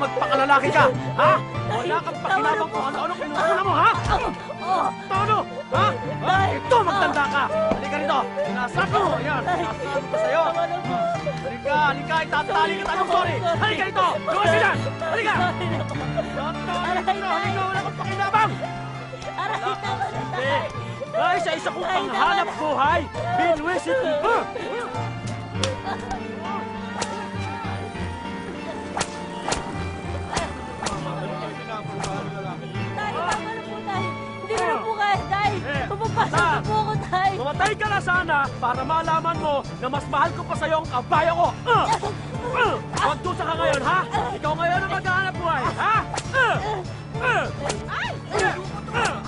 magpakalalaki ka, ha? Wala kang pakinabang kung ano-anong pinupuna mo, ha? Ano? Ha? Ito, magtanda ka! Halika rito! Sinasabi ko! Yan! Sinasabi ko sa'yo! Halika! Halika! Itatali ka tayo! Sorry! Halika rito! Luwas ka dyan! Halika! Halika! Wala kang pakinabang! Ay, sa isa kong panghanap buhay! Binwisit mo! Pumapasok na po ako, Tay! Mamatay ka na sana para malaman mo na mas mahal ko pa sa'yo ang kabayo ko! Magdusa ka ngayon, ha? Ikaw ngayon ang maghahanap buhay, ha?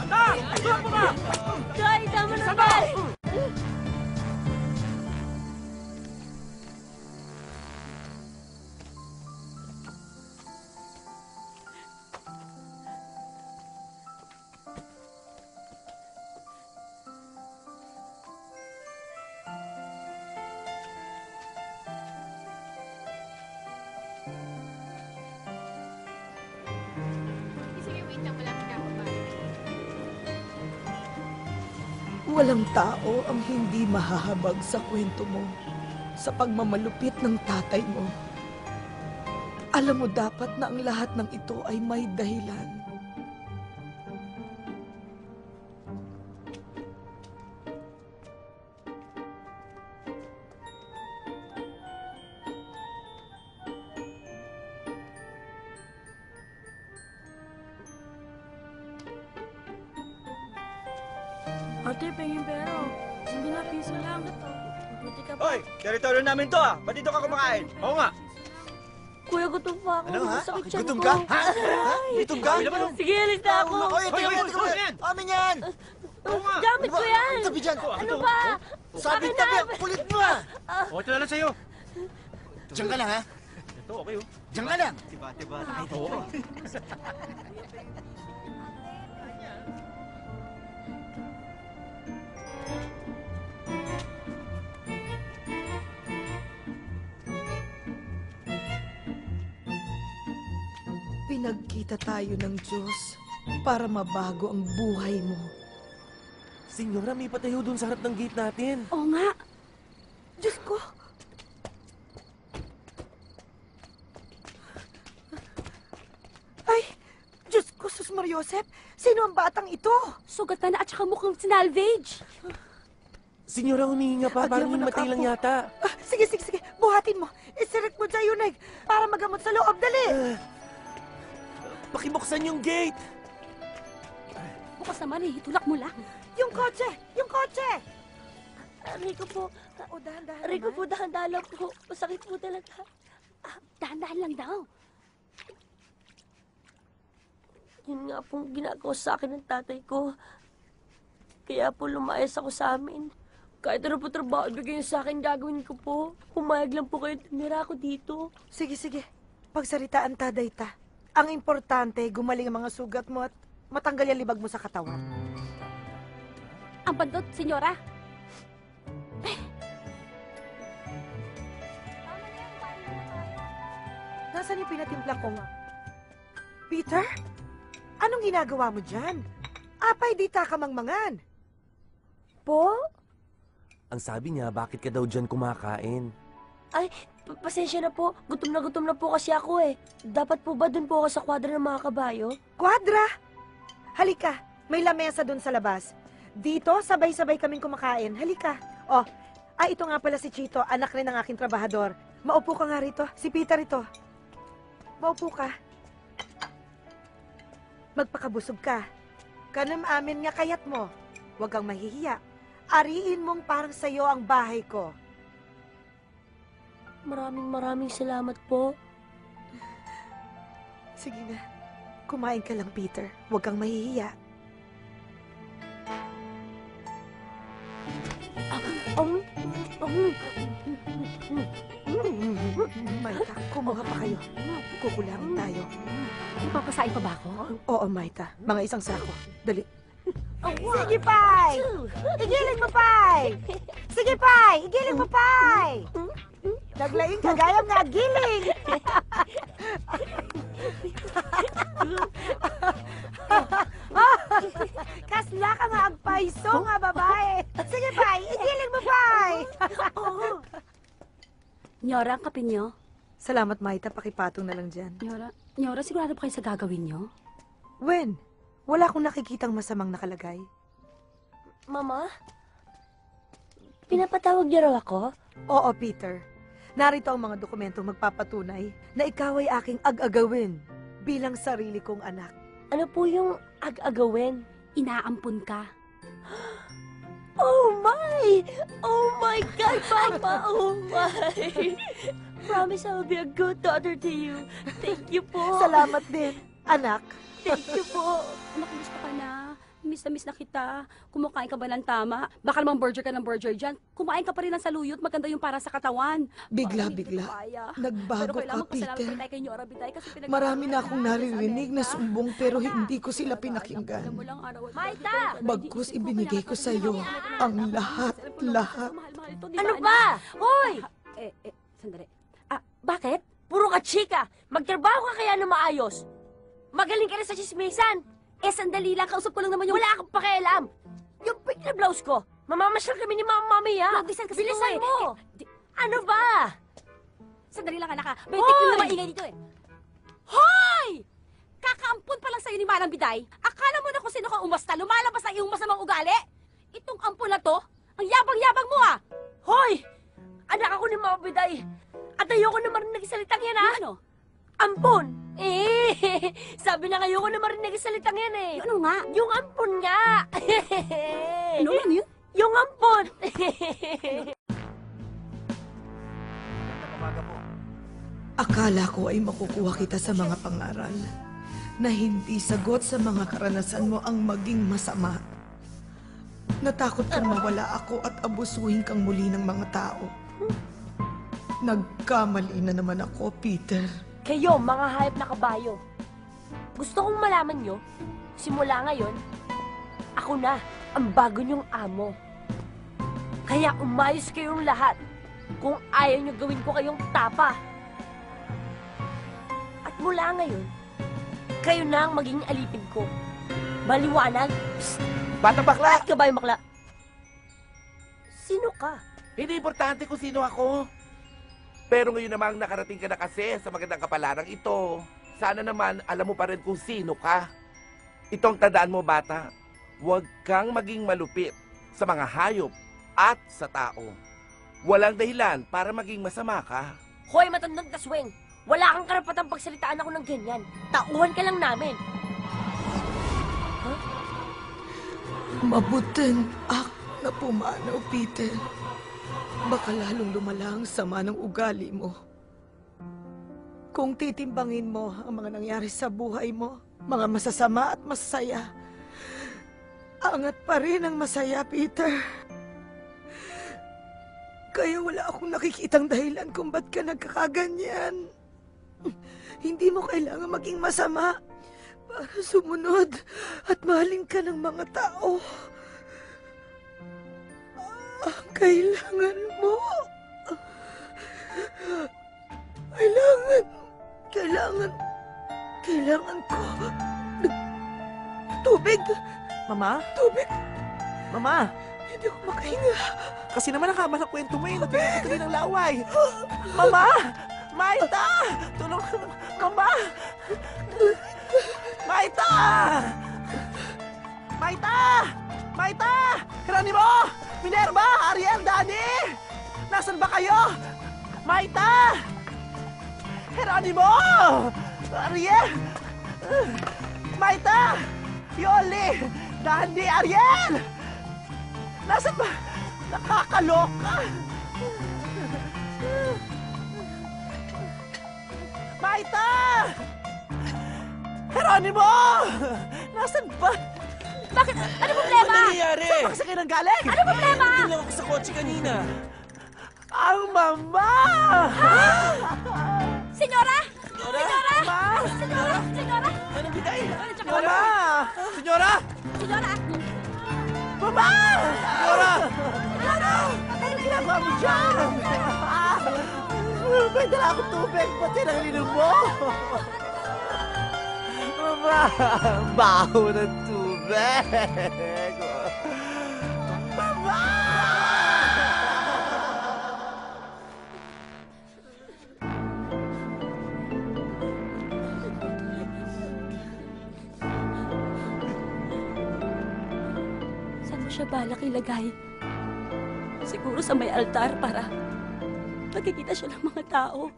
Anda! Tulak mo ka! Tay, tama na, Tay! Walang tao ang hindi mahahabag sa kwento mo sa pagmamalupit ng tatay mo. Alam mo dapat na ang lahat ng ito ay may dahilan. Ate, pengin pero. Hindi na, piso lang. Buti ka pa. Hoy! Teritoryo namin to, ah! Ba't dito ka kumakain? Oo nga! Kuya, gutom pa ako. Ano, ha? Masakit tiyan Gutom ko. ka? Ha? Gutom ka? Sige, alis na ako. Oy, ito yan! Amin yan! Gamit ko yan. Tabi dyan! Ano ba? Sabi Akin tabi, na. ang kulit mo ah! O, ito na lang sa'yo. Diyan ka lang ha? Ito, okay oh. Diyan ka lang! Tiba-tiba. Oo. Pinagkita tayo ng Diyos para mabago ang buhay mo. Senyora, may patayo dun sa harap ng gate natin. Oo nga. Diyos ko! Ay! Diyos ko, Sus Mariosep! Sino ang batang ito? Sugatan na at saka mukhang sinalvage. Senyora, humihinga pa. Parang Agyaman himatay lang ako. yata. Sige, sige, sige. Buhatin mo. Isirik mo dyan yun, para magamot sa loob. Dali! Pakibuksan yung gate! Bukas naman eh, itulak mo lang. Yung kotse! Yung kotse! Rico po, O, dahan-dahan Rico naman. po, dahan-dahan lang po. Masakit po talaga. Dahan-dahan lang daw. Yun nga pong ginagawa sa akin ng tatay ko. Kaya po lumayas ako sa amin. Kahit ano po trabaho ibigay niyo sa akin, gagawin ko po. Pumayag lang po kayo, tumira ako dito. Sige, sige. Pagsaritaan ta, Dayta. Ang importante, gumaling ang mga sugat mo at matanggal yung libag mo sa katawan. Ang bandot, senyora. Nasaan yung pinatimpla ko nga? Peter? Anong ginagawa mo dyan? Apay, di ta ka mangmangan. Po? Ang sabi niya, bakit ka daw dyan kumakain? Ay, pasensya na po. Gutom na po kasi ako eh. Dapat po ba dun po ako sa kwadra ng mga kabayo? Kwadra! Halika, may lamesa dun sa labas. Dito, sabay-sabay kaming kumakain. Halika. Oh, ito nga pala si Chito, anak rin ng aking trabahador. Maupo ka nga rito. Si Peter ito. Maupo ka. Magpakabusog ka. Kanam amin nga kayat mo. Huwag kang mahihiya. Ariin mong parang sa'yo ang bahay ko. Maraming salamat po. Sige na. Kumain ka lang, Peter. Huwag kang mahihiya. Maita, kumuha pa kayo. Kukulangin tayo. Ipapasain pa ba ako? Oo, Maita. Mga isang sako. Dali. Sige, Pai! Igilin mo, Pai! Sige, Pai! Igilin mo, Pai! Naglaing kagayang nga giling! Ito nga, babae. Sige, bye. Igilin mo, bye. Nyora, ang kape nyo. Salamat, Maita. Pakipatong na lang dyan. Nyora, sigurado ba kayo sa gagawin nyo? Wen, wala akong nakikitang masamang nakalagay. Mama? Pinapatawag niyo raw ako? Oo, Peter. Narito ang mga dokumentong magpapatunay na ikaw ay aking ag-agawin bilang sarili kong anak. Ano po yung ag-agawin? Inaampun ka. Oh my! Oh my God, Papa! Oh my! Promise I will be a good daughter to you. Thank you po. Salamat din, anak. Thank you po. Anak, gusto ka na. Miss na kita. Kumakain ka ba ng tama? Baka namang burger ka ng burger dyan. Kumain ka pa rin ng saluyot. Maganda yung para sa katawan. Bigla-bigla, nagbago ka, Peter. Marami na akong naririnig na sumbong pero hindi ko sila pinakinggan. Maita! Bagkus ibinigay ko sa iyo ang lahat. Ano ba? Hoy! Sandali. Bakit? Puro ka chika. Magtrabaho ka kaya na maayos. Magaling ka na sa chismisan. Sandali lang. Kausap ko lang naman yung... Wala akong pakialam. Yung pink na blouse ko. Mamamasyal kami ni Mama Mami, ha? Mag-design kasi Bilisan ito, mo. Ano ba? Sandali lang, anak. May tikil na maingay dito, Hoy! Kakaampun pa lang sa'yo ni Manang Biday. Akala mo na kung sino ka umasta, lumalabas na iyong masamang ugali? Itong ampun na to, ang yabang-yabang mo, Hoy! Anak ako ni Mama Biday. At ayoko na marinig salitang yan, ha? Ano? Ampon! Sabi na ayoko na marinig salitang yan, eh. Ano nga? Yung ampon nga! Ano yun? Yung ampon! Akala ko ay makukuha kita sa mga pangaral na hindi sagot sa mga karanasan mo ang maging masama. Natakot kang mawala ako at abusuhin kang muli ng mga tao. Nagkamali na naman ako, Peter. Kayo, mga hayop na kabayo. Gusto kong malaman nyo, simula ngayon, ako na ang bago nyong amo. Kaya umayos kayong lahat kung ayaw nyo gawin ko kayong tapa. At mula ngayon, kayo na ang maging alipin ko. Maliwanag? Psst! Batang bakla! Bakit ka ba yung bakla? Sino ka? Hindi importante kung sino ako. Pero ngayon namang nakarating ka na kasi sa magandang kapalarang ito. Sana naman alam mo pa rin kung sino ka. Itong tandaan mo, bata, huwag kang maging malupit sa mga hayop at sa tao. Walang dahilan para maging masama ka. Hoy, matandang kasweng! Wala kang karapatang pagsalitaan ako ng ganyan. Tauhan ka lang namin. Mabuting na pumanaw, Peter. Baka lalong lumala ang sama ng ugali mo. Kung titimbangin mo ang mga nangyari sa buhay mo, mga masasama at masaya, angat pa rin ang masaya, Peter. Kaya wala akong nakikitang dahilan kung ba't ka nagkakaganyan. Hindi mo kailangan maging masama para sumunod at mahalin ka ng mga tao. Ang kailangan mo. Kailangan ko. Tubig. Mama? Tubig. Mama! Hindi ako makahinga. Kasi naman nakama sa kwento mo eh. Natuloy ng laway. Mama! Maita! Tulong! Mama! Maita! Maita! Maita! Geronimo! Minerva! Ariel! Dani! Nasaan ba kayo? Maita! Geronimo! Ariel! Maita! Yoli! Dani! Ariel! Nasaan ba? Nakakaloka! Maita! Geronimo! Nasaan ba? Bakit? Ano problema? nangyayari? Saan ba kasi kayo nanggaling? Ano problema? Hindi lang ako sa kotse kanina. Ang mama! Senyora! Senyora! Senyora! Ma! Senyora! Senyora! Anong bigay? Mama! Senyora! Senyora! Mama! Senyora! Anong ginagawa mo dyan? May dala akong tubig. Ba't yan ang ininom mo? Mama! Baho ng tubig. siya balak ilagay? Siguro sa may altar para makikita siya ng mga tao.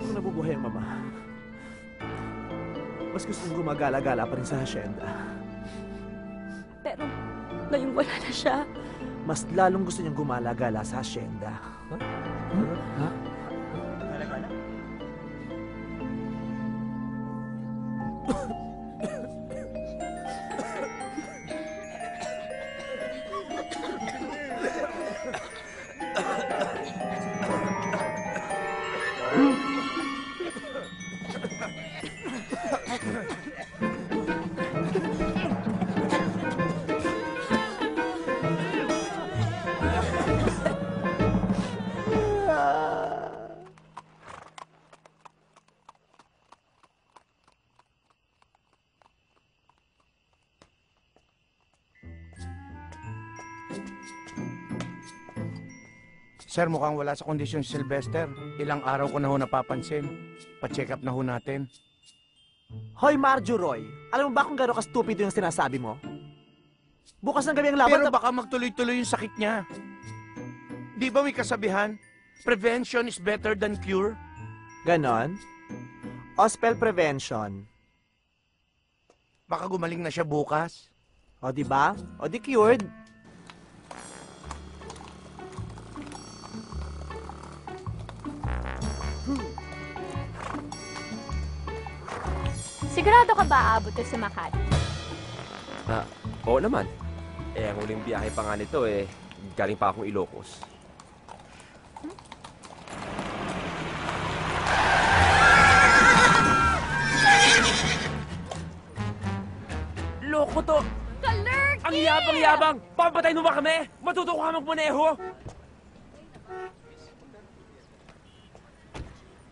Kung nabubuhay ang mama, mas gusto kong gumagala-gala pa rin sa hasyenda. Pero ngayong wala na siya. Mas lalong gusto niyang gumala-gala sa hasyenda. Ha? Sir, mukhang wala sa kondisyon si Sylvester. Ilang araw ko na ho napapansin. Pa-check up na ho natin. Hoy, Marjorie! Alam mo ba kung gano'n ka-stupido yung sinasabi mo? Bukas ng gabi ang laban. Pero baka magtuloy-tuloy yung sakit niya. Di ba may kasabihan? Prevention is better than cure? Ganon? O spell prevention. Baka gumaling na siya bukas. O di ba? O di cured. Sigurado ka ba aabot to sa Makati? Oo naman. Ang huling biyahe pa nga nito galing pa akong Ilocos. Loko to! Kalurky! Ang yabang-yabang! Papatay mo ba kami? Matuto ka magmaneho!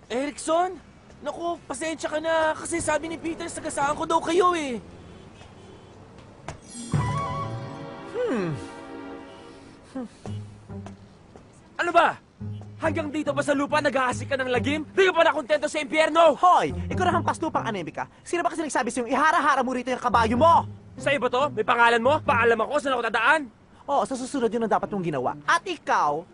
Erickson? Naku, pasensya ka na kasi sabi ni Peter sagasaan ko daw kayo eh. Ano ba? Hanggang dito ba sa lupa nag-aasik ka ng lagim? Di ka pa nakontento sa impyerno? Hoy! Ikaw na kang pastupang anemika. Sino ba kasi nagsabi sa'yo ihara-hara mo rito yung kabayo mo? Sa iba to? May pangalan mo? Paalam ako, saan ako dadaan? Oo, sa susunod yun ang dapat mong ginawa. At ikaw,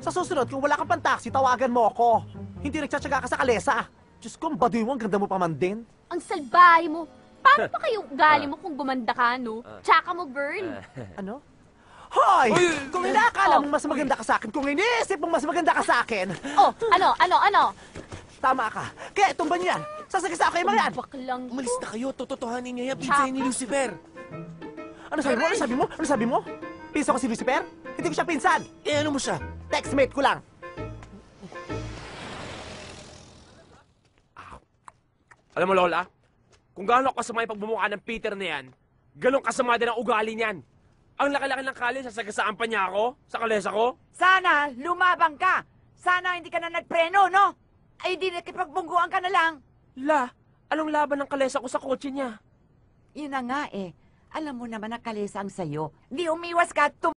sa susunod, kung wala kang pang-taxi, tawagan mo ako. Hindi nagtsatsaga ka sa kalesa. Diyos ko, ang baduy mo, ang ganda mo pa man din. Ang salbahe mo. Paano pa kayo ugali mo kung gumanda ka, no? Tsaka mo, girl. Ano? Hoy! Uy! Kung inaakala mong mas maganda ka sa akin, kung iniisip mong mas maganda ka sa akin, Oh, ano? tama ka. Kaya tumba niyo yan. Sasagisa ako yung mga yan. Baklang Umalis na kayo, tototohanin niya yan, pinsan ni Lucifer. Ano sabi mo? Ano sabi mo? Ano sabi mo? Pinsan ko si Lucifer? Hindi ko siya pinsan. Eh ano mo siya? Textmate ko lang. Alam mo, Lola, kung gaano kasama yung pagbumukha ng Peter na yan, ganun kasama din ang ugali niyan. Ang laki-laki ng kali, sasagasaan pa niya ako, sa kalesa ko. Sana lumabang ka. Sana hindi ka na nagpreno, no? Ay di nakipagbungguan ka na lang. La, anong laban ng kalesa ko sa kotse niya? Yun na nga eh. Alam mo naman na kalesa ang sayo. Di umiwas ka,